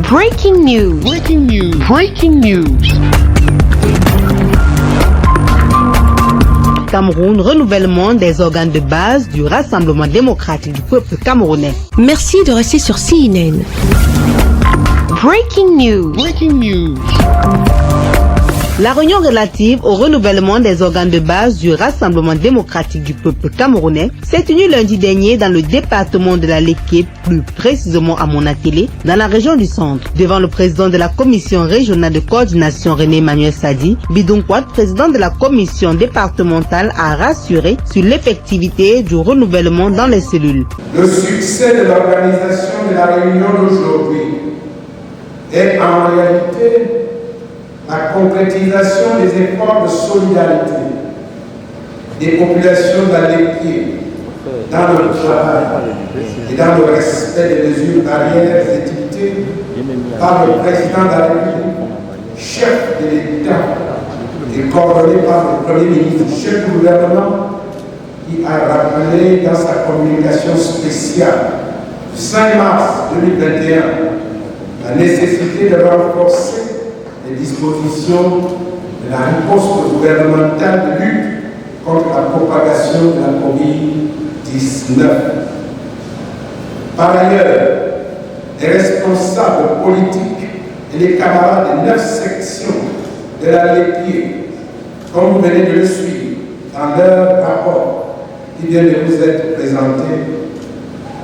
Breaking news. Breaking news. Breaking news. Cameroun, renouvellement des organes de base du Rassemblement démocratique du peuple camerounais. Merci de rester sur CNN. Breaking news. Breaking news. La réunion relative au renouvellement des organes de base du Rassemblement démocratique du peuple camerounais s'est tenue lundi dernier dans le département de la Léké, plus précisément à Monakélé, dans la région du centre. Devant le président de la commission régionale de coordination René Emmanuel Sadi, Bidonkwad, président de la commission départementale, a rassuré sur l'effectivité du renouvellement dans les cellules. Le succès de l'organisation de la réunion d'aujourd'hui est en réalité la concrétisation des efforts de solidarité des populations d'Alépié dans le travail et dans le respect des mesures barrières édictées par le président de la République, chef de l'État et coordonné par le Premier ministre, chef du gouvernement, qui a rappelé dans sa communication spéciale du 5 mars 2021 la nécessité de renforcer les dispositions de la riposte gouvernementale de lutte contre la propagation de la COVID-19. Par ailleurs, les responsables politiques et les camarades des 9 sections de la Lépié, comme vous venez de le suivre dans leur rapport qui vient de vous être présenté,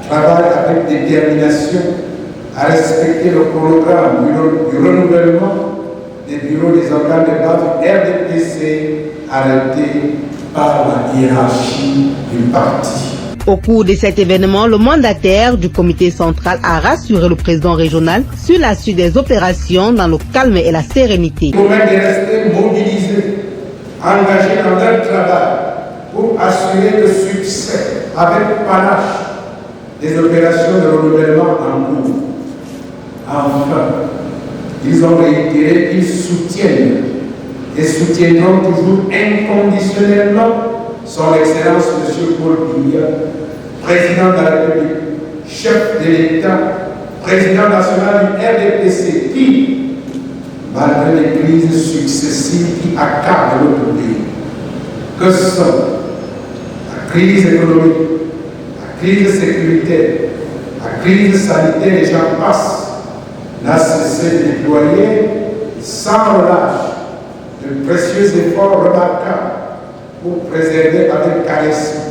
travaillent avec détermination à respecter le programme du renouvellement des bureaux des organes de base du RDPC arrêtés par la hiérarchie du parti. Au cours de cet événement, le mandataire du comité central a rassuré le président régional sur la suite des opérations dans le calme et la sérénité. Ils promettent de rester mobilisés, engagés dans leur travail pour assurer le succès avec panache des opérations de renouvellement en cours. Enfin, ils ont réitéré qu'ils soutiennent et soutiendront toujours inconditionnellement son Excellence M. Paul Biya, président de la République, chef de l'État, président national du RDPC, qui, malgré les crises successives qui accablent notre pays, que sont la crise économique, la crise sécuritaire, la crise sanitaire, et j'en passe, n'a cessé de déployer sans relâche de précieux efforts remarquables pour préserver avec charisme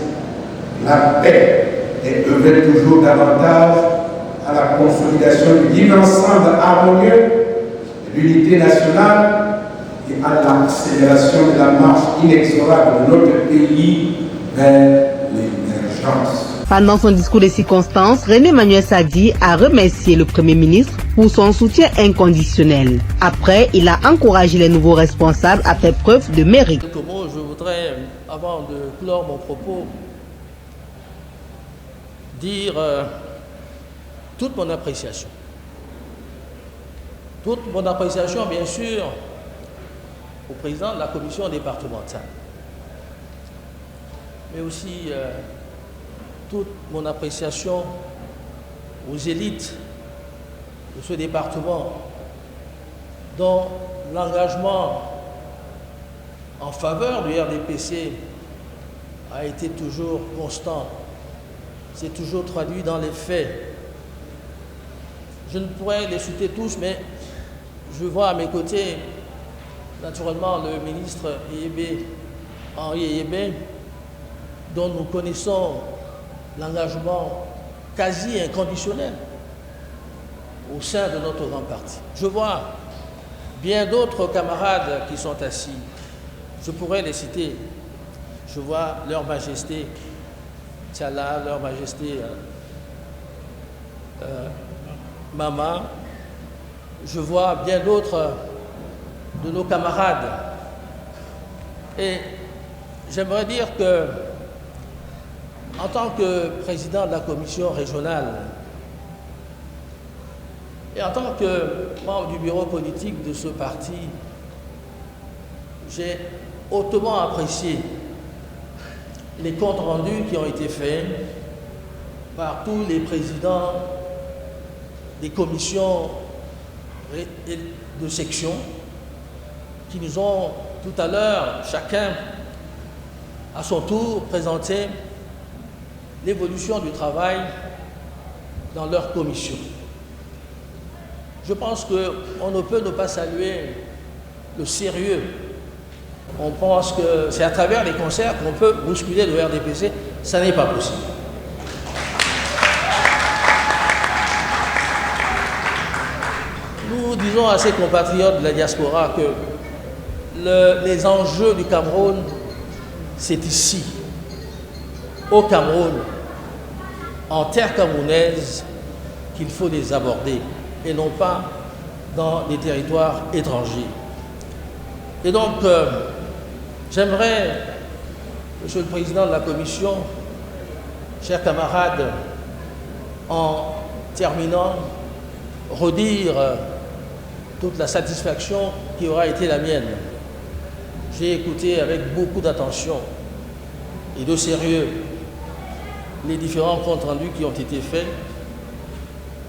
la paix et œuvrer toujours davantage à la consolidation du vivre ensemble harmonieux, de l'unité nationale et à l'accélération de la marche inexorable de notre pays vers l'émergence. Pendant son discours de circonstance, René Emmanuel Sadi a remercié le Premier ministre pour son soutien inconditionnel. Après, il a encouragé les nouveaux responsables à faire preuve de mérite. Je voudrais, avant de clore mon propos, dire toute mon appréciation. Toute mon appréciation, bien sûr, au président de la commission départementale, mais aussi toute mon appréciation aux élites de ce département dont l'engagement en faveur du RDPC a été toujours constant, c'est toujours traduit dans les faits. Je ne pourrais les citer tous, mais je vois à mes côtés naturellement le ministre Henri Eyébé, dont nous connaissons l'engagement quasi inconditionnel au sein de notre grand parti. Je vois bien d'autres camarades qui sont assis. Je pourrais les citer. Je vois leur majesté Tchala, leur majesté Mama. Je vois bien d'autres de nos camarades. Et j'aimerais dire que, en tant que président de la commission régionale et en tant que membre du bureau politique de ce parti, j'ai hautement apprécié les comptes rendus qui ont été faits par tous les présidents des commissions et de section qui nous ont tout à l'heure, chacun à son tour, présenté l'évolution du travail dans leur commission. Je pense qu'on ne peut ne pas saluer le sérieux. On pense que c'est à travers les concerts qu'on peut bousculer le RDPC. Ça n'est pas possible. Nous disons à ces compatriotes de la diaspora que les enjeux du Cameroun, c'est ici, au Cameroun, en terre camerounaise, qu'il faut les aborder, et non pas dans des territoires étrangers. Et donc, j'aimerais, Monsieur le Président de la Commission, chers camarades, en terminant, redire toute la satisfaction qui aura été la mienne. J'ai écouté avec beaucoup d'attention et de sérieux les différents comptes rendus qui ont été faits.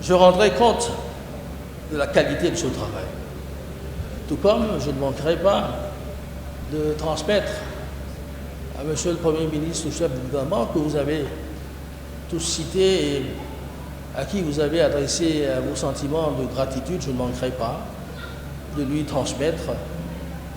Je rendrai compte de la qualité de ce travail. Tout comme je ne manquerai pas de transmettre à Monsieur le Premier ministre, le chef du gouvernement, que vous avez tous cité et à qui vous avez adressé vos sentiments de gratitude, je ne manquerai pas de lui transmettre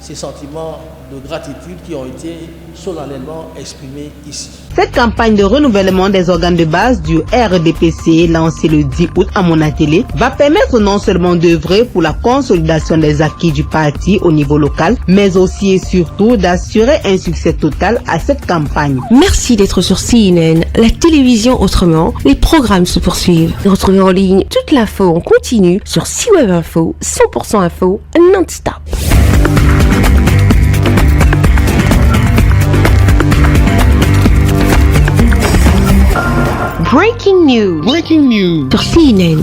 ces sentiments de gratitude qui ont été solennellement exprimés ici. Cette campagne de renouvellement des organes de base du RDPC, lancée le 10 août à Monatélé, va permettre non seulement d'œuvrer pour la consolidation des acquis du parti au niveau local, mais aussi et surtout d'assurer un succès total à cette campagne. Merci d'être sur CNN, la télévision autrement. Les programmes se poursuivent. Retrouvez en ligne toute l'info en continu sur C-Web Info, 100% info, non-stop. Breaking news. Sur CNN.